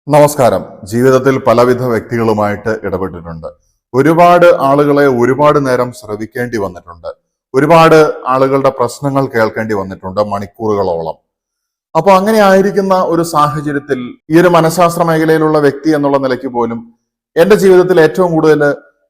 നമസ്കാരം. ജീവിതത്തിൽ പലവിധ വ്യക്തികളുമായിട്ട് ഇടപെട്ടിട്ടുണ്ട്. ഒരുപാട് ആളുകളെ ഒരുപാട് നേരം ശ്രവിക്കേണ്ടി വന്നിട്ടുണ്ട്. ഒരുപാട് ആളുകളുടെ പ്രശ്നങ്ങൾ കേൾക്കേണ്ടി വന്നിട്ടുണ്ട് മണിക്കൂറുകളോളം. അപ്പൊ അങ്ങനെ ആയിരിക്കുന്ന ഒരു സാഹചര്യത്തിൽ ഈ ഒരു മനഃശാസ്ത്ര മേഖലയിലുള്ള വ്യക്തി എന്നുള്ള നിലയ്ക്ക് പോലും എന്റെ ജീവിതത്തിൽ ഏറ്റവും കൂടുതൽ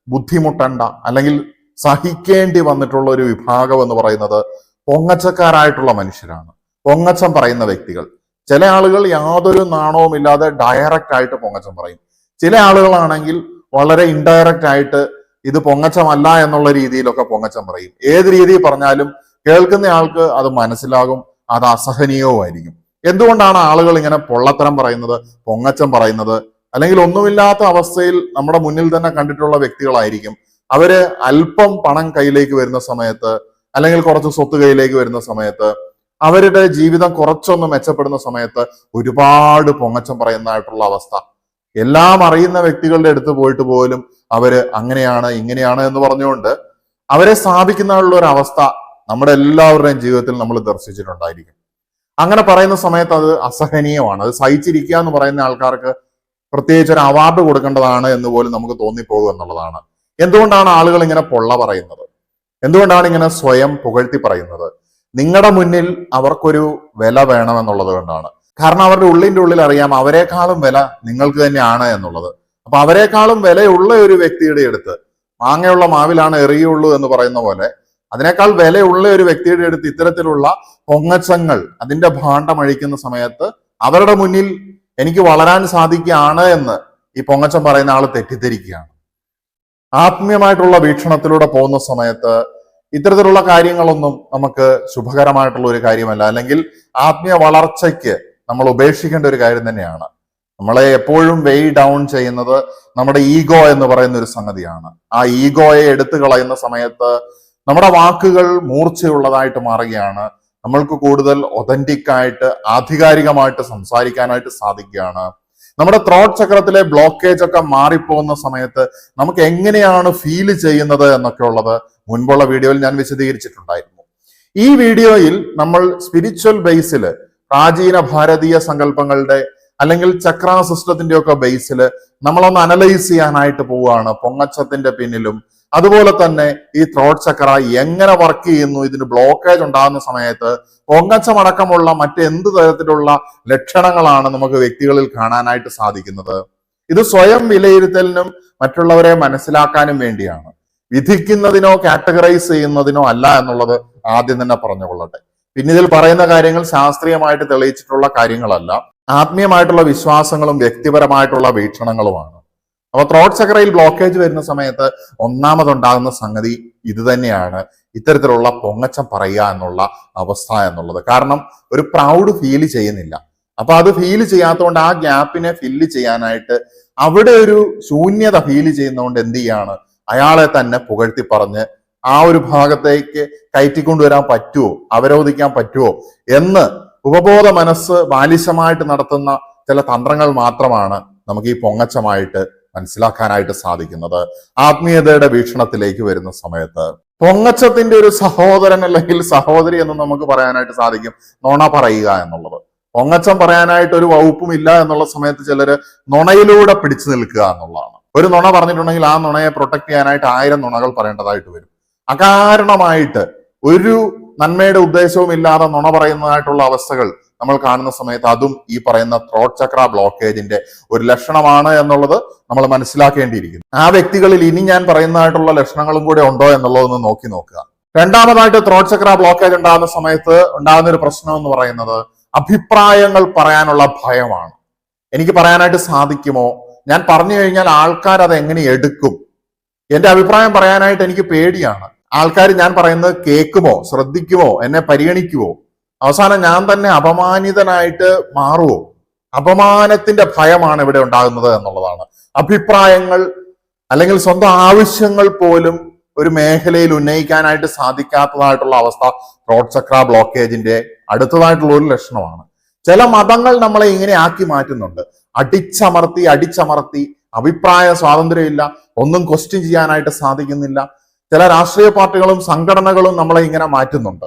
ബുദ്ധിമുട്ടണ്ട അല്ലെങ്കിൽ സഹിക്കേണ്ടി വന്നിട്ടുള്ള ഒരു വിഭാഗം എന്ന് പറയുന്നത് പൊങ്ങച്ചക്കാരായിട്ടുള്ള മനുഷ്യരാണ്. പൊങ്ങച്ചം പറയുന്ന വ്യക്തികൾ. ചില ആളുകൾ യാതൊരു നാണവും ഇല്ലാതെ ഡയറക്റ്റ് ആയിട്ട് പൊങ്ങച്ചം പറയും. ചില ആളുകളാണെങ്കിൽ വളരെ ഇൻഡയറക്റ്റ് ആയിട്ട് ഇത് പൊങ്ങച്ചമല്ല എന്നുള്ള രീതിയിലൊക്കെ പൊങ്ങച്ചം പറയും. ഏത് രീതിയിൽ പറഞ്ഞാലും കേൾക്കുന്ന ആൾക്ക് അത് മനസ്സിലാകും, അത് അസഹനീയവുമായിരിക്കും. എന്തുകൊണ്ടാണ് ആളുകൾ ഇങ്ങനെ പൊള്ളത്തരം പറയുന്നത്, പൊങ്ങച്ചം പറയുന്നത്? അല്ലെങ്കിൽ ഒന്നുമില്ലാത്ത അവസ്ഥയിൽ നമ്മുടെ മുന്നിൽ തന്നെ കണ്ടിട്ടുള്ള വ്യക്തികളായിരിക്കും. അവര് അല്പം പണം കയ്യിലേക്ക് വരുന്ന സമയത്ത്, അല്ലെങ്കിൽ കുറച്ച് സ്വത്ത് കയ്യിലേക്ക് വരുന്ന സമയത്ത്, അവരുടെ ജീവിതം കുറച്ചൊന്ന് മെച്ചപ്പെടുന്ന സമയത്ത് ഒരുപാട് പൊങ്ങച്ചം പറയുന്നതായിട്ടുള്ള അവസ്ഥ. എല്ലാം അറിയുന്ന വ്യക്തികളുടെ അടുത്ത് പോയിട്ട് പോലും അവര് അങ്ങനെയാണ് ഇങ്ങനെയാണ് എന്ന് പറഞ്ഞുകൊണ്ട് അവരെ സ്ഥാപിക്കുന്ന ഒരു അവസ്ഥ നമ്മുടെ എല്ലാവരുടെയും ജീവിതത്തിൽ നമ്മൾ ദർശിച്ചിട്ടുണ്ടായിരിക്കും. അങ്ങനെ പറയുന്ന സമയത്ത് അത് അസഹനീയമാണ്. അത് സഹിച്ചിരിക്കുക എന്ന് പറയുന്ന ആൾക്കാർക്ക് പ്രത്യേകിച്ച് ഒരു അവാർഡ് കൊടുക്കേണ്ടതാണ് എന്ന് പോലും നമുക്ക് തോന്നിപ്പോകും എന്നുള്ളതാണ്. എന്തുകൊണ്ടാണ് ആളുകൾ ഇങ്ങനെ പൊള്ള പറയുന്നത്? എന്തുകൊണ്ടാണ് ഇങ്ങനെ സ്വയം പുകഴ്ത്തി പറയുന്നത്? നിങ്ങളുടെ മുന്നിൽ അവർക്കൊരു വില വേണമെന്നുള്ളത് കൊണ്ടാണ്. കാരണം അവരുടെ ഉള്ളിന്റെ അറിയാം അവരെക്കാളും വില നിങ്ങൾക്ക് തന്നെയാണ് എന്നുള്ളത്. അപ്പൊ അവരെക്കാളും വിലയുള്ള ഒരു വ്യക്തിയുടെ അടുത്ത്, മാങ്ങയുള്ള മാവിലാണ് എറിയുള്ളൂ എന്ന് പറയുന്ന പോലെ, അതിനേക്കാൾ വിലയുള്ള ഒരു വ്യക്തിയുടെ അടുത്ത് ഇത്തരത്തിലുള്ള പൊങ്ങച്ചങ്ങൾ, അതിന്റെ ഭാണ്ഡം അഴിക്കുന്ന സമയത്ത് അവരുടെ മുന്നിൽ എനിക്ക് വളരാൻ സാധിക്കുകയാണ് എന്ന് ഈ പൊങ്ങച്ചം പറയുന്ന ആൾ തെറ്റിദ്ധരിക്കുകയാണ്. ആത്മീയമായിട്ടുള്ള വീക്ഷണത്തിലൂടെ പോകുന്ന സമയത്ത് ഇത്തരത്തിലുള്ള കാര്യങ്ങളൊന്നും നമുക്ക് ശുഭകരമായിട്ടുള്ള ഒരു കാര്യമല്ല. അല്ലെങ്കിൽ ആത്മീയ വളർച്ചയ്ക്ക് നമ്മൾ ഉപേക്ഷിക്കേണ്ട ഒരു കാര്യം തന്നെയാണ്. നമ്മളെ എപ്പോഴും വെയ് ഡൗൺ ചെയ്യുന്നത് നമ്മുടെ ഈഗോ എന്ന് പറയുന്ന ഒരു സംഗതിയാണ്. ആ ഈഗോയെ എടുത്തു കളയുന്ന സമയത്ത് നമ്മുടെ വാക്കുകൾ മൂർച്ചയുള്ളതായിട്ട് മാറുകയാണ്. നമ്മൾക്ക് കൂടുതൽ ഒതന്റിക് ആയിട്ട് ആധികാരികമായിട്ട് സംസാരിക്കാനായിട്ട് സാധിക്കുകയാണ്. നമ്മുടെ ത്രോട്ട് ചക്രത്തിലെ ബ്ലോക്കേജ് ഒക്കെ മാറിപ്പോകുന്ന സമയത്ത് നമുക്ക് എങ്ങനെയാണ് ഫീൽ ചെയ്യുന്നത് എന്നൊക്കെ ഉള്ളത് മുൻപുള്ള വീഡിയോയിൽ ഞാൻ വിശദീകരിച്ചിട്ടുണ്ടായിരുന്നു. ഈ വീഡിയോയിൽ നമ്മൾ സ്പിരിച്വൽ ബേസിൽ പ്രാചീന ഭാരതീയ സങ്കല്പങ്ങളുടെ അല്ലെങ്കിൽ ചക്ര സിസ്റ്റത്തിന്റെ ഒക്കെ ബേസിൽ നമ്മളൊന്ന് അനലൈസ് ചെയ്യാനായിട്ട് പോവുകയാണ്. പൊങ്ങച്ചത്തിന്റെ പിന്നിലും അതുപോലെ തന്നെ ഈ ത്രോട്ട് ചക്ര എങ്ങനെ വർക്ക് ചെയ്യുന്നു, ഇതിന് ബ്ലോക്കേജ് ഉണ്ടാകുന്ന സമയത്ത് പൊങ്ങച്ചമടക്കമുള്ള മറ്റെന്ത് തരത്തിലുള്ള ലക്ഷണങ്ങളാണ് നമുക്ക് വ്യക്തികളിൽ കാണാനായിട്ട് സാധിക്കുന്നത്. ഇത് സ്വയം വിലയിരുത്തലിനും മറ്റുള്ളവരെ മനസ്സിലാക്കാനും വേണ്ടിയാണ്. വിധിക്കുന്നതിനോ കാറ്റഗറൈസ് ചെയ്യുന്നതിനോ അല്ല എന്നുള്ളത് ആദ്യം തന്നെ പറഞ്ഞുകൊള്ളട്ടെ. പിന്നെ ഇതിൽ പറയുന്ന കാര്യങ്ങൾ ശാസ്ത്രീയമായിട്ട് തെളിയിച്ചിട്ടുള്ള കാര്യങ്ങളല്ല, ആത്മീയമായിട്ടുള്ള വിശ്വാസങ്ങളും വ്യക്തിപരമായിട്ടുള്ള വീക്ഷണങ്ങളുമാണ്. അപ്പൊ ത്രോട്ട് ചക്രയിൽ ബ്ലോക്കേജ് വരുന്ന സമയത്ത് ഒന്നാമതുണ്ടാകുന്ന സംഗതി ഇത് തന്നെയാണ്, ഇത്തരത്തിലുള്ള പൊങ്ങച്ചം പറയുക എന്നുള്ള അവസ്ഥ എന്നുള്ളത്. കാരണം ഒരു പ്രൗഡ് ഫീൽ ചെയ്യുന്നില്ല. അപ്പൊ അത് ഫീൽ ചെയ്യാത്തതുകൊണ്ട് ആ ഗ്യാപ്പിനെ ഫില്ല് ചെയ്യാനായിട്ട് അവിടെ ഒരു ശൂന്യത ഫീൽ ചെയ്യുന്നതുകൊണ്ട് എന്ത് ചെയ്യാണ്, അയാളെ തന്നെ പുകഴ്ത്തി പറഞ്ഞ് ആ ഒരു ഭാഗത്തേക്ക് കയറ്റിക്കൊണ്ടുവരാൻ പറ്റുമോ, അവരോധിക്കാൻ പറ്റുമോ എന്ന് ഉപബോധ മനസ്സ് ബാലിശമായിട്ട് നടത്തുന്ന ചില തന്ത്രങ്ങൾ മാത്രമാണ് നമുക്ക് ഈ പൊങ്ങച്ചമായിട്ട് മനസ്സിലാക്കാനായിട്ട് സാധിക്കുന്നത്. ആത്മീയതയുടെ വീക്ഷണത്തിലേക്ക് വരുന്ന സമയത്ത് പൊങ്ങച്ചത്തിന്റെ ഒരു സഹോദരൻ അല്ലെങ്കിൽ സഹോദരി എന്ന് നമുക്ക് പറയാനായിട്ട് സാധിക്കും നുണ പറയുക എന്നുള്ളത്. പൊങ്ങച്ചം പറയാനായിട്ട് ഒരു വകുപ്പും ഇല്ല എന്നുള്ള സമയത്ത് ചിലര് നുണയിലൂടെ പിടിച്ചു നിൽക്കുക എന്നുള്ളതാണ്. ഒരു നുണ പറഞ്ഞിട്ടുണ്ടെങ്കിൽ ആ നുണയെ പ്രൊട്ടക്ട് ചെയ്യാനായിട്ട് 1000 നുണകൾ പറയേണ്ടതായിട്ട് വരും. അകാരണമായിട്ട് ഒരു നന്മയുടെ ഉദ്ദേശവും ഇല്ലാതെ നുണ പറയുന്നതായിട്ടുള്ള അവസ്ഥകൾ നമ്മൾ കാണുന്ന സമയത്ത് അതും ഈ പറയുന്ന ത്രോട്ട് ചക്ര ബ്ലോക്കേജിന്റെ ഒരു ലക്ഷണമാണ് എന്നുള്ളത് നമ്മൾ മനസ്സിലാക്കേണ്ടിയിരിക്കുന്നു. ആ വ്യക്തികളിൽ ഇനി ഞാൻ പറയുന്നതായിട്ടുള്ള ലക്ഷണങ്ങളും കൂടെ ഉണ്ടോ എന്നുള്ളതൊന്ന് നോക്കി നോക്കുക. രണ്ടാമതായിട്ട് ത്രോട്ട് ചക്ര ബ്ലോക്കേജ് ഉണ്ടാകുന്ന സമയത്ത് ഉണ്ടാകുന്ന ഒരു പ്രശ്നം എന്ന് പറയുന്നത് അഭിപ്രായങ്ങൾ പറയാനുള്ള ഭയമാണ്. എനിക്ക് പറയാനായിട്ട് സാധിക്കുമോ, ഞാൻ പറഞ്ഞു കഴിഞ്ഞാൽ ആൾക്കാർ അത് എങ്ങനെ എടുക്കും, എന്റെ അഭിപ്രായം പറയാനായിട്ട് എനിക്ക് പേടിയാണ്, ആൾക്കാർ ഞാൻ പറയുന്നത് കേൾക്കുമോ, ശ്രദ്ധിക്കുമോ, എന്നെ പരിഗണിക്കുമോ, അവസാനം ഞാൻ തന്നെ അപമാനിതനായിട്ട് മാറുമോ, അപമാനത്തിന്റെ ഭയമാണ് ഇവിടെ ഉണ്ടാകുന്നത് എന്നുള്ളതാണ്. അഭിപ്രായങ്ങൾ അല്ലെങ്കിൽ സ്വന്തം ആവശ്യങ്ങൾ പോലും ഒരു മേഖലയിൽ ഉന്നയിക്കാനായിട്ട് സാധിക്കാത്തതായിട്ടുള്ള അവസ്ഥ ത്രോട്ട് ചക്ര ബ്ലോക്കേജിന്റെ അടുത്തതായിട്ടുള്ള ഒരു ലക്ഷണമാണ്. ചില മതങ്ങൾ നമ്മളെ ഇങ്ങനെ ആക്കി മാറ്റുന്നുണ്ട്. അടിച്ചമർത്തി അഭിപ്രായ സ്വാതന്ത്ര്യമില്ല, ഒന്നും ക്വസ്റ്റ്യൻ ചെയ്യാനായിട്ട് സാധിക്കുന്നില്ല. ചില രാഷ്ട്രീയ പാർട്ടികളും സംഘടനകളും നമ്മളെ ഇങ്ങനെ മാറ്റുന്നുണ്ട്.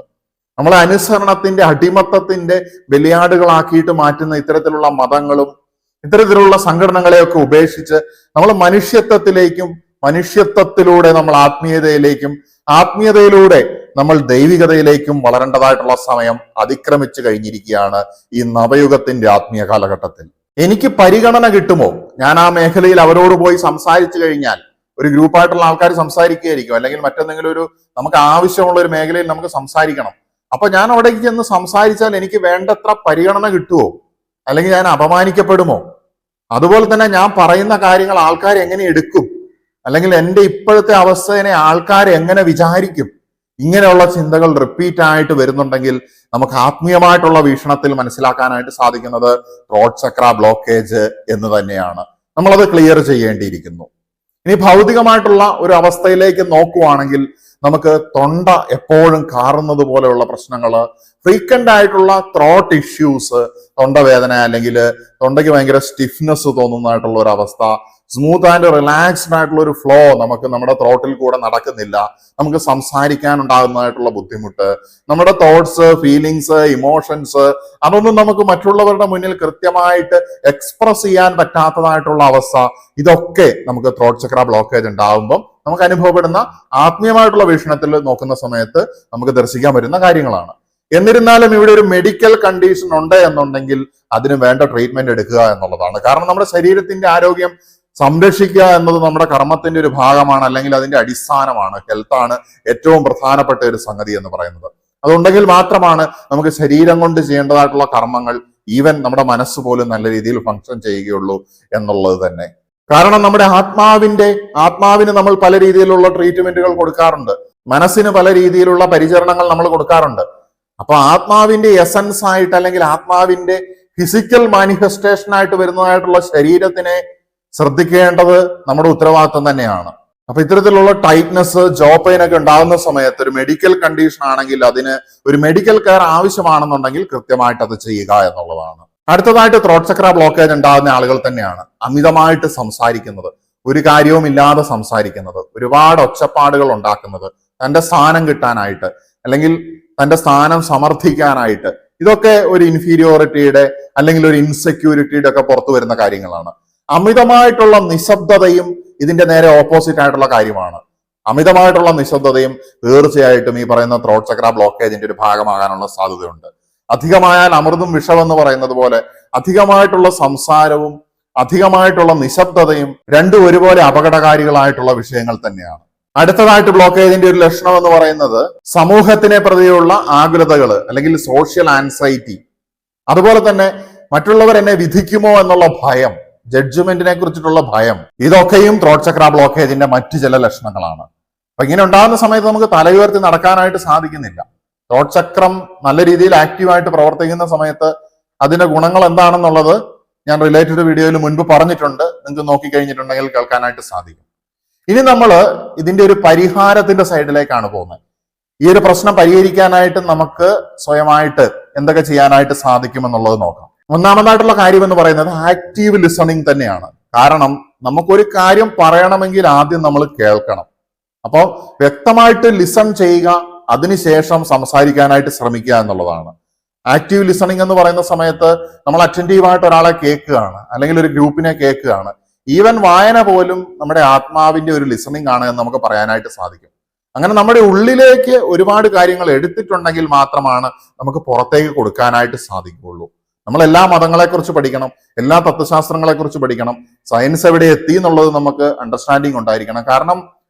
നമ്മളെ അനുസരണത്തിന്റെ അടിമത്തത്തിന്റെ ബലിയാടുകളാക്കിയിട്ട് മാറ്റുന്ന ഇത്തരത്തിലുള്ള മതങ്ങളും ഇത്തരത്തിലുള്ള സംഘടനകളെയൊക്കെ ഉപേക്ഷിച്ച് നമ്മൾ മനുഷ്യത്വത്തിലൂടെ നമ്മൾ ആത്മീയതയിലേക്കും, ആത്മീയതയിലൂടെ നമ്മൾ ദൈവികതയിലേക്കും വളരേണ്ടതായിട്ടുള്ള സമയം അതിക്രമിച്ചു കഴിഞ്ഞിരിക്കുകയാണ് ഈ നവയുഗത്തിന്റെ ആത്മീയ കാലഘട്ടത്തിൽ. എനിക്ക് പരിഗണന കിട്ടുമോ? ഞാൻ ആ മേഖലയിൽ അവരോട് പോയി സംസാരിച്ചു കഴിഞ്ഞാൽ, ഒരു ഗ്രൂപ്പായിട്ടുള്ള ആൾക്കാർ സംസാരിക്കുകയായിരിക്കും, അല്ലെങ്കിൽ മറ്റെന്തെങ്കിലും നമുക്ക് ആവശ്യമുള്ള ഒരു മേഖലയിൽ നമുക്ക് സംസാരിക്കണം. അപ്പൊ ഞാൻ അവിടേക്ക് ചെന്ന് സംസാരിച്ചാൽ എനിക്ക് വേണ്ടത്ര പരിഗണന കിട്ടുമോ? അല്ലെങ്കിൽ ഞാൻ അപമാനിക്കപ്പെടുമോ? അതുപോലെ തന്നെ ഞാൻ പറയുന്ന കാര്യങ്ങൾ ആൾക്കാർ എങ്ങനെ എടുക്കും? അല്ലെങ്കിൽ എൻ്റെ ഇപ്പോഴത്തെ അവസ്ഥയെ ആൾക്കാർ എങ്ങനെ വിചാരിക്കും? ഇങ്ങനെയുള്ള ചിന്തകൾ റിപ്പീറ്റ് ആയിട്ട് വരുന്നുണ്ടെങ്കിൽ നമുക്ക് ആത്മീയമായിട്ടുള്ള വീക്ഷണത്തിൽ മനസ്സിലാക്കാനായിട്ട് സാധിക്കുന്നത് ത്രോട്ട് ചക്ര ബ്ലോക്കേജ് എന്ന് തന്നെയാണ്. നമ്മളത് ക്ലിയർ ചെയ്യേണ്ടിയിരിക്കുന്നു. ഇനി ഭൗതികമായിട്ടുള്ള ഒരു അവസ്ഥയിലേക്ക് നോക്കുവാണെങ്കിൽ നമുക്ക് തൊണ്ട എപ്പോഴും കാറുന്നത് പോലെയുള്ള പ്രശ്നങ്ങള്, ഫ്രീക്വന്റ് ആയിട്ടുള്ള ത്രോട്ട് ഇഷ്യൂസ്, തൊണ്ടവേദന അല്ലെങ്കിൽ തൊണ്ടയ്ക്ക് ഭയങ്കര സ്റ്റിഫ്നെസ് തോന്നുന്നതായിട്ടുള്ള ഒരു അവസ്ഥ, സ്മൂത്ത് ആൻഡ് റിലാക്സ്ഡ് ആയിട്ടുള്ള ഒരു ഫ്ലോ നമുക്ക് നമ്മുടെ ത്രോട്ടിൽ കൂടെ നടക്കുന്നില്ല, നമുക്ക് സംസാരിക്കാൻ ഉണ്ടാകുന്നതായിട്ടുള്ള ബുദ്ധിമുട്ട്, നമ്മുടെ തോട്ട്സ്, ഫീലിങ്സ്, ഇമോഷൻസ് അതൊന്നും നമുക്ക് മറ്റുള്ളവരുടെ മുന്നിൽ കൃത്യമായിട്ട് എക്സ്പ്രസ് ചെയ്യാൻ പറ്റാത്തതായിട്ടുള്ള അവസ്ഥ, ഇതൊക്കെ നമുക്ക് ത്രോട്ട് ചക്ര ബ്ലോക്കേജ് ഉണ്ടാകുമ്പം നമുക്ക് അനുഭവപ്പെടുന്ന ആത്മീയമായിട്ടുള്ള വീക്ഷണത്തിൽ നോക്കുന്ന സമയത്ത് നമുക്ക് ദർശിക്കാൻ പറ്റുന്ന കാര്യങ്ങളാണ്. എന്നിരുന്നാലും ഇവിടെ ഒരു മെഡിക്കൽ കണ്ടീഷൻ ഉണ്ട് എന്നുണ്ടെങ്കിൽ അതിന് വേണ്ട ട്രീറ്റ്മെന്റ് എടുക്കുക എന്നുള്ളതാണ്. കാരണം നമ്മുടെ ശരീരത്തിന്റെ ആരോഗ്യം സംരക്ഷിക്കുക എന്നത് നമ്മുടെ കർമ്മത്തിന്റെ ഒരു ഭാഗമാണ്, അല്ലെങ്കിൽ അതിന്റെ അടിസ്ഥാനമാണ്. ഹെൽത്താണ് ഏറ്റവും പ്രധാനപ്പെട്ട ഒരു സംഗതി എന്ന് പറയുന്നത്. അതുണ്ടെങ്കിൽ മാത്രമാണ് നമുക്ക് ശരീരം കൊണ്ട് ചെയ്യേണ്ടതായിട്ടുള്ള കർമ്മങ്ങൾ, ഈവൻ നമ്മുടെ മനസ്സ് പോലും നല്ല രീതിയിൽ ഫങ്ഷൻ ചെയ്യുകയുള്ളൂ എന്നുള്ളത് തന്നെ. കാരണം നമ്മുടെ ആത്മാവിന് നമ്മൾ പല രീതിയിലുള്ള ട്രീറ്റ്മെന്റുകൾ കൊടുക്കാറുണ്ട്, മനസ്സിന് പല രീതിയിലുള്ള പരിചരണങ്ങൾ നമ്മൾ കൊടുക്കാറുണ്ട്. അപ്പൊ ആത്മാവിന്റെ എസൻസ് ആയിട്ട്, അല്ലെങ്കിൽ ആത്മാവിന്റെ ഫിസിക്കൽ മാനിഫെസ്റ്റേഷൻ ആയിട്ട് വരുന്നതായിട്ടുള്ള ശരീരത്തിനെ ശ്രദ്ധിക്കേണ്ടത് നമ്മുടെ ഉത്തരവാദിത്വം തന്നെയാണ്. അപ്പൊ ഇത്തരത്തിലുള്ള ടൈറ്റ്നസ്, ജോ പെയിൻ ഒക്കെ ഉണ്ടാകുന്ന സമയത്ത് ഒരു മെഡിക്കൽ കണ്ടീഷൻ ആണെങ്കിൽ അതിന് ഒരു മെഡിക്കൽ കെയർ ആവശ്യമാണെന്നുണ്ടെങ്കിൽ കൃത്യമായിട്ട് അത് ചെയ്യുക എന്നുള്ളതാണ്. അടുത്തതായിട്ട് ത്രോട്ട് ചക്ര ബ്ലോക്കേജ് ഉണ്ടാകുന്ന ആളുകൾ തന്നെയാണ് അമിതമായിട്ട് സംസാരിക്കുന്നത്, ഒരു കാര്യവും ഇല്ലാതെ സംസാരിക്കുന്നത്, ഒരുപാട് ഒച്ചപ്പാടുകൾ ഉണ്ടാക്കുന്നത്, തന്റെ സ്ഥാനം കിട്ടാനായിട്ട് അല്ലെങ്കിൽ തന്റെ സ്ഥാനം സമർത്ഥിക്കാനായിട്ട്. ഇതൊക്കെ ഒരു ഇൻഫീരിയോറിറ്റിയുടെ അല്ലെങ്കിൽ ഒരു ഇൻസെക്യൂരിറ്റിയുടെ ഒക്കെ പുറത്തു വരുന്ന കാര്യങ്ങളാണ്. അമിതമായിട്ടുള്ള നിശബ്ദതയും ഇതിന്റെ നേരെ ഓപ്പോസിറ്റ് ആയിട്ടുള്ള കാര്യമാണ്. അമിതമായിട്ടുള്ള നിശബ്ദതയും തീർച്ചയായിട്ടും ഈ പറയുന്ന ത്രോട്ട് ചക്ര ബ്ലോക്കേജിന്റെ ഒരു ഭാഗമാകാനുള്ള സാധ്യതയുണ്ട്. അധികമായാൽ അമൃതും വിഷമെന്ന് പറയുന്നത് പോലെ അധികമായിട്ടുള്ള സംസാരവും അധികമായിട്ടുള്ള നിശബ്ദതയും രണ്ടും ഒരുപോലെ അപകടകാരികളായിട്ടുള്ള വിഷയങ്ങൾ തന്നെയാണ്. അടുത്തതായിട്ട് ബ്ലോക്കേജിന്റെ ഒരു ലക്ഷണം എന്ന് പറയുന്നത് സമൂഹത്തിനെ പ്രതിയുള്ള ആകുലതകൾ അല്ലെങ്കിൽ സോഷ്യൽ ആൻസൈറ്റി, അതുപോലെ തന്നെ മറ്റുള്ളവർ എന്നെ വിധിക്കുമോ എന്നുള്ള ഭയം, ജഡ്ജ്മെന്റിനെ കുറിച്ചിട്ടുള്ള ഭയം, ഇതൊക്കെയും ത്രോട്ട് ചക്ര ബ്ലോക്കേജിന്റെ മറ്റു ചില ലക്ഷണങ്ങളാണ്. അപ്പൊ ഇങ്ങനെ ഉണ്ടാകുന്ന സമയത്ത് നമുക്ക് തലയുയർത്തി നടക്കാനായിട്ട് സാധിക്കുന്നില്ല. ത്രോട്ട് ചക്രം നല്ല രീതിയിൽ ആക്റ്റീവായിട്ട് പ്രവർത്തിക്കുന്ന സമയത്ത് അതിന്റെ ഗുണങ്ങൾ എന്താണെന്നുള്ളത് ഞാൻ റിലേറ്റഡ് വീഡിയോയിൽ മുൻപ് പറഞ്ഞിട്ടുണ്ട്. നിങ്ങൾക്ക് നോക്കിക്കഴിഞ്ഞിട്ടുണ്ടെങ്കിൽ കേൾക്കാനായിട്ട് സാധിക്കും. ഇനി നമ്മൾ ഇതിന്റെ ഒരു പരിഹാരത്തിന്റെ സൈഡിലേക്കാണ് പോകുന്നത്. ഈ ഒരു പ്രശ്നം പരിഹരിക്കാനായിട്ട് നമുക്ക് സ്വയമായിട്ട് എന്തൊക്കെ ചെയ്യാനായിട്ട് സാധിക്കുമെന്നുള്ളത് നോക്കാം. ഒന്നാമതായിട്ടുള്ള കാര്യം എന്ന് പറയുന്നത് ആക്റ്റീവ് ലിസണിങ് തന്നെയാണ്. കാരണം നമുക്കൊരു കാര്യം പറയണമെങ്കിൽ ആദ്യം നമ്മൾ കേൾക്കണം. അപ്പോൾ വ്യക്തമായിട്ട് ലിസൺ ചെയ്യുക, അതിനുശേഷം സംസാരിക്കാനായിട്ട് ശ്രമിക്കുക എന്നുള്ളതാണ്. ആക്റ്റീവ് ലിസണിങ് എന്ന് പറയുന്ന സമയത്ത് നമ്മൾ അറ്റൻറ്റീവായിട്ട് ഒരാളെ കേൾക്കുകയാണ്, അല്ലെങ്കിൽ ഒരു ഗ്രൂപ്പിനെ കേൾക്കുകയാണ്. ഈവൻ വായന പോലും നമ്മുടെ ആത്മാവിന്റെ ഒരു ലിസണിങ് ആണ് എന്ന് നമുക്ക് പറയാനായിട്ട് സാധിക്കും. അങ്ങനെ നമ്മുടെ ഉള്ളിലേക്ക് ഒരുപാട് കാര്യങ്ങൾ എടുത്തിട്ടുണ്ടെങ്കിൽ മാത്രമാണ് നമുക്ക് പുറത്തേക്ക് കൊടുക്കാനായിട്ട് സാധിക്കുകയുള്ളൂ. നമ്മൾ എല്ലാ മതങ്ങളെക്കുറിച്ച് പഠിക്കണം, എല്ലാ തത്വശാസ്ത്രങ്ങളെക്കുറിച്ച് പഠിക്കണം, സയൻസ് എവിടെ എത്തി എന്നുള്ളത് നമുക്ക് അണ്ടർസ്റ്റാൻഡിങ് ഉണ്ടായിരിക്കണം. കാരണം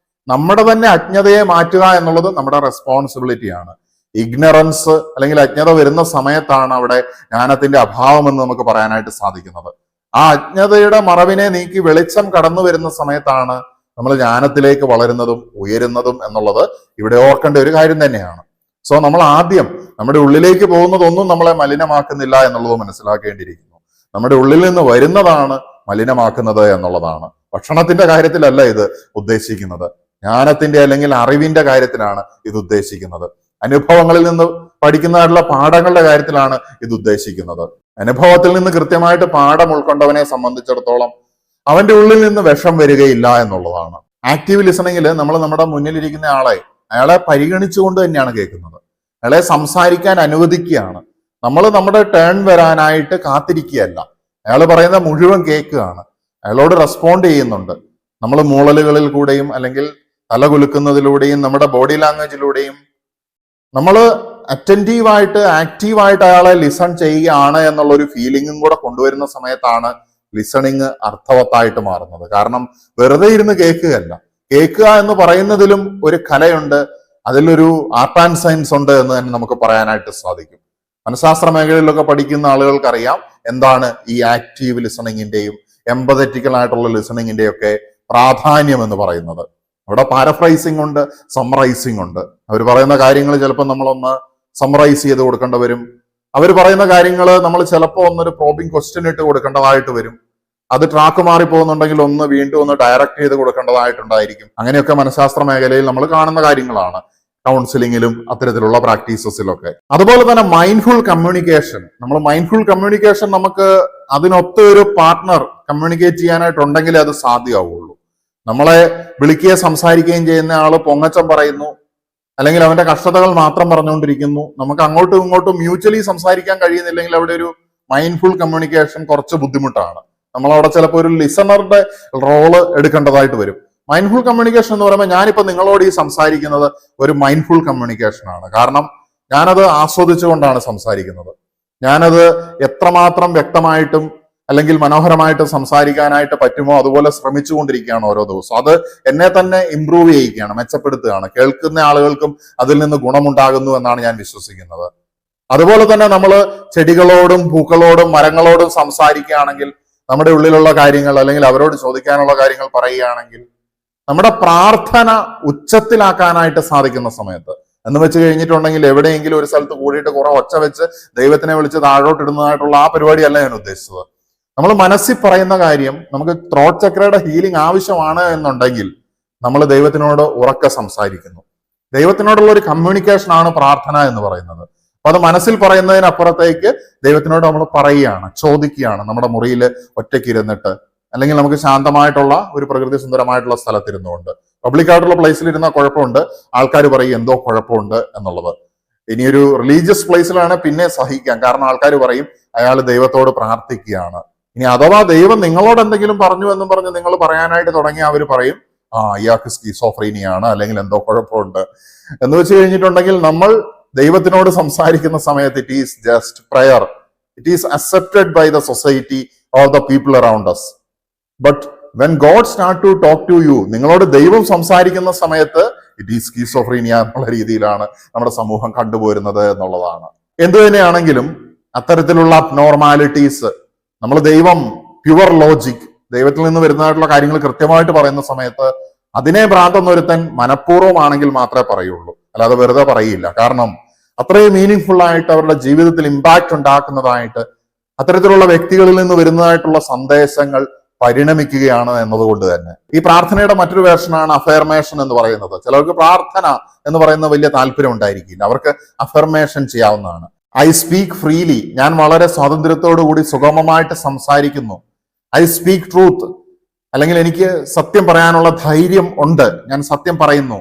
നമ്മുടെ തന്നെ അജ്ഞതയെ മാറ്റുക എന്നുള്ളത് നമ്മുടെ റെസ്പോൺസിബിലിറ്റിയാണ്. ഇഗ്നറൻസ് അല്ലെങ്കിൽ അജ്ഞത വരുന്ന സമയത്താണ് അവിടെ ജ്ഞാനത്തിന്റെ അഭാവം എന്ന് നമുക്ക് പറയാനായിട്ട് സാധിക്കുന്നത്. ആ അജ്ഞതയുടെ മറവിനെ നീക്കി വെളിച്ചം കടന്നു വരുന്ന സമയത്താണ് നമ്മൾ ജ്ഞാനത്തിലേക്ക് വളരുന്നതും ഉയരുന്നതും എന്നുള്ളത് ഇവിടെ ഓർക്കേണ്ട ഒരു കാര്യം തന്നെയാണ്. സോ നമ്മൾ ആദ്യം നമ്മുടെ ഉള്ളിലേക്ക് പോകുന്നതൊന്നും നമ്മളെ മലിനമാക്കുന്നില്ല എന്നുള്ളത് മനസ്സിലാക്കേണ്ടിയിരിക്കുന്നു. നമ്മുടെ ഉള്ളിൽ നിന്ന് വരുന്നതാണ് മലിനമാക്കുന്നത് എന്നുള്ളതാണ്. ഭക്ഷണത്തിന്റെ കാര്യത്തിലല്ല ഇത് ഉദ്ദേശിക്കുന്നത്, ജ്ഞാനത്തിന്റെ അല്ലെങ്കിൽ അറിവിന്റെ കാര്യത്തിലാണ് ഇത് ഉദ്ദേശിക്കുന്നത്. അനുഭവങ്ങളിൽ നിന്ന് പഠിക്കുന്നതായിട്ടുള്ള പാഠങ്ങളുടെ കാര്യത്തിലാണ് ഇത് ഉദ്ദേശിക്കുന്നത്. അനുഭവത്തിൽ നിന്ന് കൃത്യമായിട്ട് പാഠം ഉൾക്കൊണ്ടവനെ സംബന്ധിച്ചിടത്തോളം അവന്റെ ഉള്ളിൽ നിന്ന് വിഷം വരികയില്ല എന്നുള്ളതാണ്. ആക്റ്റീവ് ലിസണിങ്ങിൽ നമ്മൾ നമ്മുടെ മുന്നിലിരിക്കുന്ന അയാളെ പരിഗണിച്ചുകൊണ്ട് തന്നെയാണ് കേൾക്കുന്നത്, അയാളെ സംസാരിക്കാൻ അനുവദിക്കുകയാണ്. നമ്മൾ നമ്മുടെ ടേൺ വരാനായിട്ട് കാത്തിരിക്കുകയല്ല. അയാൾ പറയുന്ന മുഴുവൻ കേൾക്കുകയാണ്, അയാളോട് റെസ്പോണ്ട് ചെയ്യുന്നുണ്ട്. നമ്മൾ മൂളലുകളിൽ കൂടെയും അല്ലെങ്കിൽ തല കുലുക്കുന്നതിലൂടെയും നമ്മുടെ ബോഡി ലാംഗ്വേജിലൂടെയും നമ്മൾ അറ്റൻറ്റീവായിട്ട് ആക്റ്റീവായിട്ട് അയാളെ ലിസൺ ചെയ്യുകയാണ് എന്നുള്ള ഒരു ഫീലിംഗും കൂടെ കൊണ്ടുവരുന്ന സമയത്താണ് ലിസണിങ് അർത്ഥവത്തായിട്ട് മാറുന്നത്. കാരണം വെറുതെ ഇരുന്ന് കേൾക്കുകയല്ല, കേൾക്കുക എന്ന് പറയുന്നതിലും ഒരു കലയുണ്ട്, അതിലൊരു ആർട്ട് ആൻഡ് സയൻസ് ഉണ്ട് എന്ന് തന്നെ നമുക്ക് പറയാനായിട്ട് സാധിക്കും. മനഃശാസ്ത്ര മേഖലയിലൊക്കെ പഠിക്കുന്ന ആളുകൾക്കറിയാം എന്താണ് ഈ ആക്റ്റീവ് ലിസണിങ്ങിന്റെയും എംപതറ്റിക്കൽ ആയിട്ടുള്ള ലിസണിങ്ങിന്റെയും ഒക്കെ പ്രാധാന്യം എന്ന് പറയുന്നത്. അവിടെ പാരഫ്രൈസിംഗ് ഉണ്ട്, സമ്മറൈസിംഗ് ഉണ്ട്. അവർ പറയുന്ന കാര്യങ്ങൾ ചിലപ്പോൾ നമ്മളൊന്ന് സമ്മറൈസ് ചെയ്ത് കൊടുക്കേണ്ടി വരും. അവർ പറയുന്ന കാര്യങ്ങൾ നമ്മൾ ചിലപ്പോൾ ഒന്നൊരു പ്രോബിംഗ് ക്വസ്റ്റ്യൻ ഇട്ട് കൊടുക്കേണ്ടതായിട്ട് വരും. അത് ട്രാക്ക് മാറി പോകുന്നുണ്ടെങ്കിൽ വീണ്ടും ഒന്ന് ഡയറക്റ്റ് ചെയ്ത് കൊടുക്കേണ്ടതായിട്ടുണ്ടായിരിക്കും. അങ്ങനെയൊക്കെ മനഃശാസ്ത്ര മേഖലയിൽ നമ്മൾ കാണുന്ന കാര്യങ്ങളാണ്, കൗൺസിലിങ്ങിലും അത്തരത്തിലുള്ള പ്രാക്ടീസസിലൊക്കെ. അതുപോലെ തന്നെ മൈൻഡ്ഫുൾ കമ്മ്യൂണിക്കേഷൻ. നമ്മൾ മൈൻഡ്ഫുൾ കമ്മ്യൂണിക്കേഷൻ നമുക്ക് അതിനൊത്ത ഒരു പാർട്ട്ണർ കമ്മ്യൂണിക്കേറ്റ് ചെയ്യാനായിട്ടുണ്ടെങ്കിലേ അത് സാധ്യമാവുള്ളൂ. നമ്മളെ വിളിക്കുകയും സംസാരിക്കുകയും ചെയ്യുന്ന ആള് പൊങ്ങച്ചം പറയുന്നു, അല്ലെങ്കിൽ അവന്റെ കഷ്ടതകൾ മാത്രം പറഞ്ഞുകൊണ്ടിരിക്കുന്നു, നമുക്ക് അങ്ങോട്ടും ഇങ്ങോട്ടും മ്യൂച്വലി സംസാരിക്കാൻ കഴിയുന്നില്ലെങ്കിൽ അവിടെ ഒരു മൈൻഡ്ഫുൾ കമ്മ്യൂണിക്കേഷൻ കുറച്ച് ബുദ്ധിമുട്ടാണ്. നമ്മളവിടെ ചിലപ്പോൾ ഒരു ലിസണറുടെ റോള് എടുക്കേണ്ടതായിട്ട് വരും. മൈൻഡ്ഫുൾ കമ്മ്യൂണിക്കേഷൻ എന്ന് പറയുമ്പോൾ ഞാനിപ്പോ നിങ്ങളോട് ഈ സംസാരിക്കുന്നത് ഒരു മൈൻഡ്ഫുൾ കമ്മ്യൂണിക്കേഷൻ ആണ്. കാരണം ഞാനത് ആസ്വദിച്ചുകൊണ്ടാണ് സംസാരിക്കുന്നത്. ഞാനത് എത്രമാത്രം വ്യക്തമായിട്ടും അല്ലെങ്കിൽ മനോഹരമായിട്ട് സംസാരിക്കാനായിട്ട് പറ്റുമോ അതുപോലെ ശ്രമിച്ചുകൊണ്ടിരിക്കുകയാണ് ഓരോ ദിവസവും. അത് എന്നെ തന്നെ ഇംപ്രൂവ് ചെയ്യിക്കുകയാണ്, മെച്ചപ്പെടുത്തുകയാണ്. കേൾക്കുന്ന ആളുകൾക്കും അതിൽ നിന്ന് ഗുണമുണ്ടാകുന്നു എന്നാണ് ഞാൻ വിശ്വസിക്കുന്നത്. അതുപോലെ തന്നെ നമ്മൾ ചെടികളോടും പൂക്കളോടും മരങ്ങളോടും സംസാരിക്കുകയാണെങ്കിൽ, നമ്മുടെ ഉള്ളിലുള്ള കാര്യങ്ങൾ അല്ലെങ്കിൽ അവരോട് ചോദിക്കാനുള്ള കാര്യങ്ങൾ പറയുകയാണെങ്കിൽ, നമ്മുടെ പ്രാർത്ഥന ഉച്ചത്തിലാക്കാനായിട്ട് സാധിക്കുന്ന സമയത്ത് എന്ന് വെച്ച് കഴിഞ്ഞിട്ടുണ്ടെങ്കിൽ എവിടെയെങ്കിലും ഒരു സ്ഥലത്ത് കൂടിയിട്ട് കുറെ ഒച്ച വെച്ച് ദൈവത്തിനെ വിളിച്ച് താഴോട്ടിടുന്നതായിട്ടുള്ള ആ പരിപാടിയല്ല ഞാൻ ഉദ്ദേശിച്ചത്. നമ്മൾ മനസ്സിൽ പറയുന്ന കാര്യം, നമുക്ക് ത്രോട്ട് ചക്രയുടെ ഹീലിംഗ് ആവശ്യമാണ് എന്നുണ്ടെങ്കിൽ നമ്മൾ ദൈവത്തിനോട് ഉറക്കെ സംസാരിക്കുന്നു. ദൈവത്തിനോടുള്ള ഒരു കമ്മ്യൂണിക്കേഷൻ ആണ് പ്രാർത്ഥന എന്ന് പറയുന്നത്. അപ്പൊ അത് മനസ്സിൽ പറയുന്നതിനപ്പുറത്തേക്ക് ദൈവത്തിനോട് നമ്മൾ പറയുകയാണ്, ചോദിക്കുകയാണ്. നമ്മുടെ മുറിയിൽ ഒറ്റയ്ക്ക് ഇരുന്നിട്ട് അല്ലെങ്കിൽ നമുക്ക് ശാന്തമായിട്ടുള്ള ഒരു പ്രകൃതി സുന്ദരമായിട്ടുള്ള സ്ഥലത്തിരുന്നുകൊണ്ട്. പബ്ലിക്കായിട്ടുള്ള പ്ലേസിൽ ഇരുന്ന കുഴപ്പമുണ്ട്, ആൾക്കാർ പറയും എന്തോ കുഴപ്പമുണ്ട് എന്നുള്ളത്. ഇനിയൊരു റിലീജിയസ് പ്ലേസിലാണ് പിന്നെ സഹിക്കാം, കാരണം ആൾക്കാർ പറയും അയാൾ ദൈവത്തോട് പ്രാർത്ഥിക്കുകയാണ്. ഇനി അഥവാ ദൈവം നിങ്ങളോട് എന്തെങ്കിലും പറഞ്ഞു എന്നും പറഞ്ഞ് നിങ്ങൾ പറയാനായിട്ട് തുടങ്ങി അവർ പറയും ഇയാൾക്ക് സ്കീസോഫ്രീനിയാണ് അല്ലെങ്കിൽ എന്തോ കുഴപ്പമുണ്ട് എന്ന് വെച്ച് കഴിഞ്ഞിട്ടുണ്ടെങ്കിൽ, നമ്മൾ ദൈവത്തിനോട് സംസാരിക്കുന്ന സമയത്ത് it is just prayer, it is accepted by the society or the people around us. But when God start to talk to you, നിങ്ങളോട് ദൈവം സംസാരിക്കുന്ന സമയത്ത് ഇറ്റ് ഈസ് സ്കീസോഫ്രീനിയ എന്നുള്ള രീതിയിലാണ് നമ്മുടെ സമൂഹം കണ്ടുപോരുന്നത് എന്നുള്ളതാണ്. എന്തു തന്നെയാണെങ്കിലും അത്തരത്തിലുള്ള അബ്നോർമാലിറ്റീസ് നമ്മൾ ദൈവം പ്യുവർ ലോജിക്, ദൈവത്തിൽ നിന്ന് വരുന്നതായിട്ടുള്ള കാര്യങ്ങൾ കൃത്യമായിട്ട് പറയുന്ന സമയത്ത് അതിനെ ഭ്രാന്തെന്നൊരുത്തൻ മനഃപൂർവ്വമാണെങ്കിൽ മാത്രമേ പറയുള്ളൂ, അല്ലാതെ വെറുതെ പറയില്ല. കാരണം അത്രയും മീനിങ് ആയിട്ട് അവരുടെ ജീവിതത്തിൽ ഇമ്പാക്ട് ഉണ്ടാക്കുന്നതായിട്ട് അത്തരത്തിലുള്ള വ്യക്തികളിൽ നിന്ന് വരുന്നതായിട്ടുള്ള സന്ദേശങ്ങൾ പരിണമിക്കുകയാണ് എന്നതുകൊണ്ട് തന്നെ ഈ പ്രാർത്ഥനയുടെ മറ്റൊരു വേർഷനാണ് അഫർമേഷൻ എന്ന് പറയുന്നത്. ചിലർക്ക് പ്രാർത്ഥന എന്ന് പറയുന്ന വലിയ താല്പര്യം ഉണ്ടായിരിക്കില്ല, അവർക്ക് അഫർമേഷൻ ചെയ്യാവുന്നതാണ്. ഐ സ്പീക്ക് ഫ്രീലി, ഞാൻ വളരെ സ്വാതന്ത്ര്യത്തോടു കൂടി സുഗമമായിട്ട് സംസാരിക്കുന്നു. ഐ സ്പീക്ക് ട്രൂത്ത്, അല്ലെങ്കിൽ എനിക്ക് സത്യം പറയാനുള്ള ധൈര്യം ഉണ്ട്, ഞാൻ സത്യം പറയുന്നു.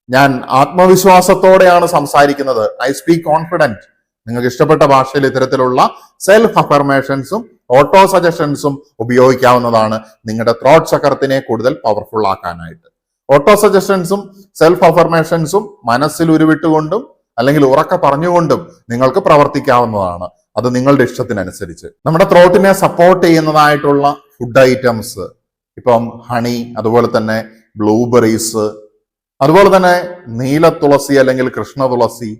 ഞാൻ ആത്മവിശ്വാസത്തോടെയാണ് സംസാരിക്കുന്നത്. I speak confident. നിങ്ങൾക്ക് ഇഷ്ടപ്പെട്ട ഭാഷയിൽ ഇത്തരത്തിലുള്ള സെൽഫ് അഫർമേഷൻസും ഓട്ടോ സജഷൻസും ഉപയോഗിക്കാവുന്നതാണ് നിങ്ങളുടെ ത്രോട്ട് ചക്രത്തിനെ കൂടുതൽ പവർഫുൾ ആക്കാനായിട്ട്. ഓട്ടോ സജഷൻസും സെൽഫ് അഫർമേഷൻസും മനസ്സിൽ ഉരുവിട്ടുകൊണ്ടും അല്ലെങ്കിൽ ഉറക്കെ പറഞ്ഞുകൊണ്ടും നിങ്ങൾക്ക് പ്രവർത്തിക്കാവുന്നതാണ്. അത് നിങ്ങളുടെ ഇഷ്ടത്തിനനുസരിച്ച്. നമ്മുടെ ത്രോട്ടിനെ സപ്പോർട്ട് ചെയ്യുന്നതായിട്ടുള്ള ഫുഡ് ഐറ്റംസ്, ഇപ്പം ഹണി, അതുപോലെ തന്നെ ബ്ലൂബെറീസ്, അതുപോലെ തന്നെ നീല തുളസി അല്ലെങ്കിൽ കൃഷ്ണ തുളസി,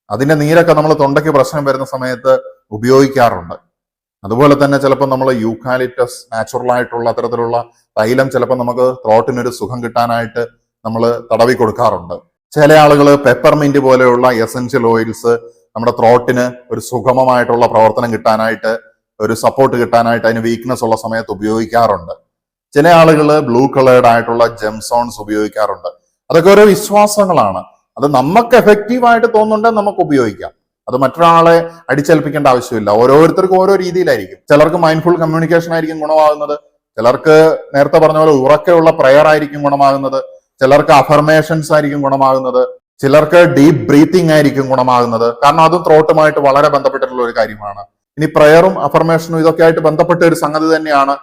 അതിന്റെ നീരൊക്കെ നമ്മൾ തൊണ്ടയ്ക്ക് പ്രശ്നം വരുന്ന സമയത്ത് ഉപയോഗിക്കാറുണ്ട്. അതുപോലെ തന്നെ ചിലപ്പോൾ നമ്മൾ യൂക്കാലിപ്റ്റസ്, നാച്ചുറൽ ആയിട്ടുള്ള അത്തരത്തിലുള്ള തൈലം ചിലപ്പോൾ നമുക്ക് ത്രോട്ടിനൊരു സുഖം കിട്ടാനായിട്ട് നമ്മൾ തടവി കൊടുക്കാറുണ്ട്. ചില ആളുകൾ പെപ്പർമിന്റ് പോലെയുള്ള എസെൻഷ്യൽ ഓയിൽസ് നമ്മുടെ ത്രോട്ടിന് ഒരു സുഗമമായിട്ടുള്ള പ്രവർത്തനം കിട്ടാനായിട്ട്, ഒരു സപ്പോർട്ട് കിട്ടാനായിട്ട്, അതിന് വീക്ക്നെസ് ഉള്ള സമയത്ത് ഉപയോഗിക്കാറുണ്ട്. ചില ആളുകൾ ബ്ലൂ കളേർഡ് ആയിട്ടുള്ള ജെംസോൺസ് ഉപയോഗിക്കാറുണ്ട്. അതൊക്കെ ഓരോ വിശ്വാസങ്ങളാണ്. അത് നമുക്ക് എഫക്റ്റീവായിട്ട് തോന്നുന്നുണ്ടെങ്കിൽ നമുക്ക് ഉപയോഗിക്കാം. അത് മറ്റൊരാളെ അടിച്ചേൽപ്പിക്കേണ്ട ആവശ്യമില്ല. ഓരോരുത്തർക്കും ഓരോ രീതിയിലായിരിക്കും. ചിലർക്ക് മൈൻഡ്ഫുൾ കമ്മ്യൂണിക്കേഷൻ ആയിരിക്കും ഗുണമാകുന്നത്, ചിലർക്ക് നേരത്തെ പറഞ്ഞ പോലെ ഉറക്കെയുള്ള പ്രയർ ആയിരിക്കും ഗുണമാകുന്നത്, ചിലർക്ക് അഫർമേഷൻസ് ആയിരിക്കും ഗുണമാകുന്നത്, ചിലർക്ക് ഡീപ്പ് ബ്രീത്തിങ് ആയിരിക്കും ഗുണമാകുന്നത്. കാരണം അതും ത്രോട്ടുമായിട്ട് വളരെ ബന്ധപ്പെട്ടിട്ടുള്ള ഒരു കാര്യമാണ്. ഇനി പ്രയറും അഫർമേഷനും ഇതൊക്കെ ആയിട്ട് ബന്ധപ്പെട്ട ഒരു സംഗതി തന്നെയാണ്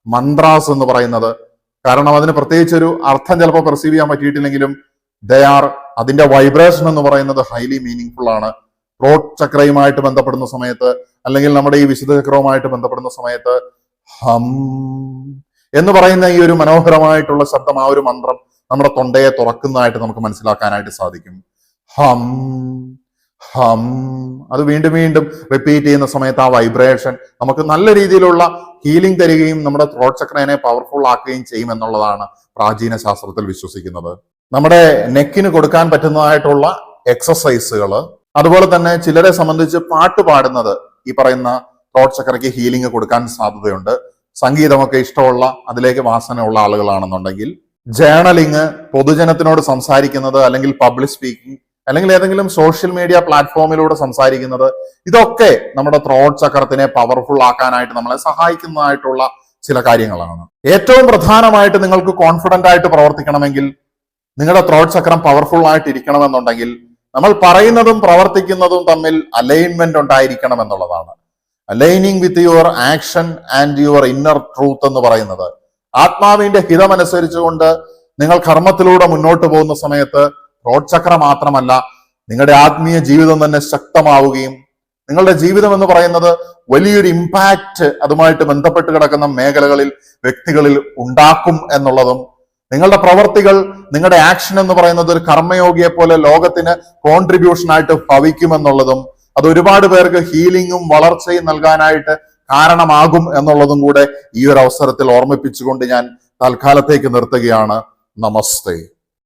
മന്ത്രാസ് എന്ന് പറയുന്നത്. കാരണം അതിന് പ്രത്യേകിച്ച് ഒരു അർത്ഥം ചിലപ്പോൾ പെർസീവ് ചെയ്യാൻ പറ്റിയിട്ടില്ലെങ്കിലും അതിന്റെ വൈബ്രേഷൻ എന്ന് പറയുന്നത് ഹൈലി മീനിങ് ഫുൾ ആണ്. ത്രോട്ട് ചക്രയുമായിട്ട് ബന്ധപ്പെടുന്ന സമയത്ത്, അല്ലെങ്കിൽ നമ്മുടെ ഈ വിശുദ്ധ ചക്രവുമായിട്ട് ബന്ധപ്പെടുന്ന സമയത്ത് ഹം എന്ന് പറയുന്ന ഈ ഒരു മനോഹരമായിട്ടുള്ള ശബ്ദം, ആ ഒരു മന്ത്രം നമ്മുടെ തൊണ്ടയെ തുറക്കുന്നതായിട്ട് നമുക്ക് മനസ്സിലാക്കാനായിട്ട് സാധിക്കും. ഹം ഹം അത് വീണ്ടും വീണ്ടും റിപ്പീറ്റ് ചെയ്യുന്ന സമയത്ത് ആ വൈബ്രേഷൻ നമുക്ക് നല്ല രീതിയിലുള്ള ഹീലിംഗ് തരികയും നമ്മുടെ ത്രോട്ട് ചക്രനെ പവർഫുൾ ആക്കുകയും ചെയ്യും എന്നുള്ളതാണ് പ്രാചീന ശാസ്ത്രത്തിൽ വിശ്വസിക്കുന്നത്. നമ്മുടെ നെക്കിന് കൊടുക്കാൻ പറ്റുന്നതായിട്ടുള്ള എക്സസൈസുകൾ, അതുപോലെ തന്നെ ചിലരെ സംബന്ധിച്ച് പാട്ട് പാടുന്നത് ഈ പറയുന്ന ത്രോട്ട് ചക്രയ്ക്ക് ഹീലിംഗ് കൊടുക്കാൻ സാധ്യതയുണ്ട്. സംഗീതമൊക്കെ ഇഷ്ടമുള്ള, അതിലേക്ക് വാസനയുള്ള ആളുകളാണെന്നുണ്ടെങ്കിൽ ജേണലിങ്, പൊതുജനത്തിനോട് സംസാരിക്കുന്നത്, അല്ലെങ്കിൽ പബ്ലിക് സ്പീക്കിംഗ്, അല്ലെങ്കിൽ ഏതെങ്കിലും സോഷ്യൽ മീഡിയ പ്ലാറ്റ്ഫോമിലൂടെ സംസാരിക്കുന്നത്, ഇതൊക്കെ നമ്മുടെ ത്രോട്ട് ചക്രത്തിനെ പവർഫുൾ ആക്കാനായിട്ട് നമ്മളെ സഹായിക്കുന്നതായിട്ടുള്ള ചില കാര്യങ്ങളാണ്. ഏറ്റവും പ്രധാനമായിട്ട് നിങ്ങൾക്ക് കോൺഫിഡന്റ് ആയിട്ട് പ്രവർത്തിക്കണമെങ്കിൽ, നിങ്ങളുടെ ത്രോട്ട് ചക്രം പവർഫുൾ ആയിട്ട് ഇരിക്കണമെന്നുണ്ടെങ്കിൽ, നമ്മൾ പറയുന്നതും പ്രവർത്തിക്കുന്നതും തമ്മിൽ അലൈൻമെന്റ് ഉണ്ടായിരിക്കണം എന്നുള്ളതാണ്. Aligning with your action and your inner truth എന്ന് പറയുന്നത്, ആത്മാവിന്റെ ഹിതമനുസരിച്ചുകൊണ്ട് നിങ്ങൾ കർമ്മത്തിലൂടെ മുന്നോട്ട് പോകുന്ന സമയത്ത് ത്രോട്ട് ചക്ര മാത്രമല്ല, നിങ്ങളുടെ ആത്മീയ ജീവിതം തന്നെ ശക്തമാവുകയും, നിങ്ങളുടെ ജീവിതം എന്ന് പറയുന്നത് വലിയൊരു ഇമ്പാക്റ്റ് അതുമായിട്ട് ബന്ധപ്പെട്ട് കിടക്കുന്ന മേഖലകളിൽ, വ്യക്തികളിൽ ഉണ്ടാക്കും എന്നുള്ളതും, നിങ്ങളുടെ പ്രവർത്തികൾ, നിങ്ങളുടെ ആക്ഷൻ എന്ന് പറയുന്നത് ഒരു കർമ്മയോഗിയെ പോലെ ലോകത്തിന് കോൺട്രിബ്യൂഷൻ ആയിട്ട് ഭവിക്കുമെന്നുള്ളതും, അത് ഒരുപാട് പേർക്ക് ഹീലിംഗും വളർച്ചയും നൽകാനായിട്ട് കാരണമാകും എന്നുള്ളതും കൂടെ ഈ ഒരു അവസരത്തിൽ ഓർമ്മിപ്പിച്ചുകൊണ്ട് ഞാൻ തൽക്കാലത്തേക്ക് നിർത്തുകയാണ്. നമസ്തേ.